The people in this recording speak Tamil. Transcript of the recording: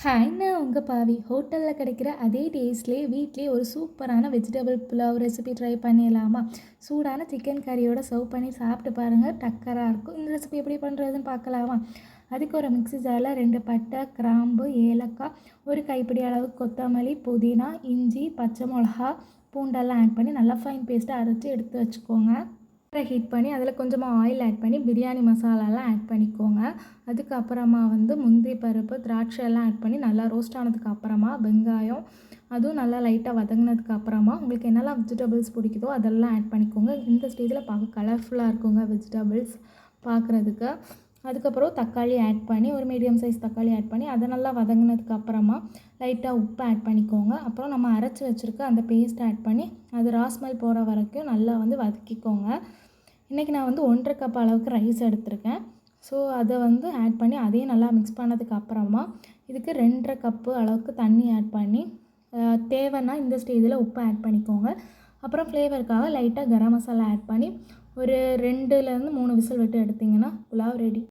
ஹாய் நான் உங்கள் பாவி ஹோட்டலில் கிடைக்கிற அதே டேஸ்ட்லேயே வீட்லேயே ஒரு சூப்பரான வெஜிடபிள் புலாவ் ரெசிபி ட்ரை பண்ணிடலாமா? சூடான சிக்கன் கறியோட சர்வ் பண்ணி சாப்பிட்டு பாருங்கள், டக்கராக இருக்கும். இந்த ரெசிபி எப்படி பண்ணுறதுன்னு பார்க்கலாமா? அதுக்கு ஒரு மிக்ஸி ஜாரில் 2 பட்டை, கிராம்பு, ஏலக்காய், ஒரு கைப்பிடி அளவு கொத்தமல்லி, புதினா, இஞ்சி, பச்சை மிளகா, பூண்டெல்லாம் ஆட் பண்ணி நல்லா ஃபைன் பேஸ்ட்டாக அரைச்சி எடுத்து வச்சுக்கோங்க. ஹீட் பண்ணி அதில் கொஞ்சமாக ஆயில் ஆட் பண்ணி பிரியாணி மசாலாலாம் ஆட் பண்ணிக்கோங்க. அதுக்கப்புறமா முந்திரி பருப்பு, திராட்சை எல்லாம் ஆட் பண்ணி நல்லா ரோஸ்ட் ஆனதுக்கு அப்புறமா வெங்காயம், அதுவும் நல்லா லைட்டாக வதங்கினதுக்கு அப்புறமா உங்களுக்கு என்னெல்லாம் வெஜிடபிள்ஸ் பிடிக்குதோ அதெல்லாம் ஆட் பண்ணிக்கோங்க. இந்த ஸ்டேஜில் பார்க்க கலர்ஃபுல்லாக இருக்குங்க வெஜிடபிள்ஸ் பார்க்குறதுக்கு. அதுக்கப்புறம் தக்காளி ஆட் பண்ணி ஒரு மீடியம் சைஸ் தக்காளி ஆட் பண்ணி அதை நல்லா வதங்கினதுக்கு அப்புறமா லைட்டாக உப்பு ஆட் பண்ணிக்கோங்க. அப்புறம் நம்ம அரைச்சி வச்சுருக்க அந்த பேஸ்ட் ஆட் பண்ணி அது ராஸ்மல் போகிற வரைக்கும் நல்லா வதக்கிக்கோங்க. இன்றைக்கி நான் 1.5 கப் அளவுக்கு ரைஸ் எடுத்திருக்கேன். ஸோ அதை ஆட் பண்ணி அதையும் நல்லா மிக்ஸ் பண்ணதுக்கு அப்புறமா இதுக்கு 2.5 கப்பு அளவுக்கு தண்ணி ஆட் பண்ணி தேவைன்னா இந்த ஸ்டேஜில் உப்பு ஆட் பண்ணிக்கோங்க. அப்புறம் ஃப்ளேவருக்காக லைட்டாக கரம் மசாலா ஆட் பண்ணி ஒரு 2லேருந்து 3 விசில் விட்டு எடுத்திங்கன்னா புலாவ் ரெடி.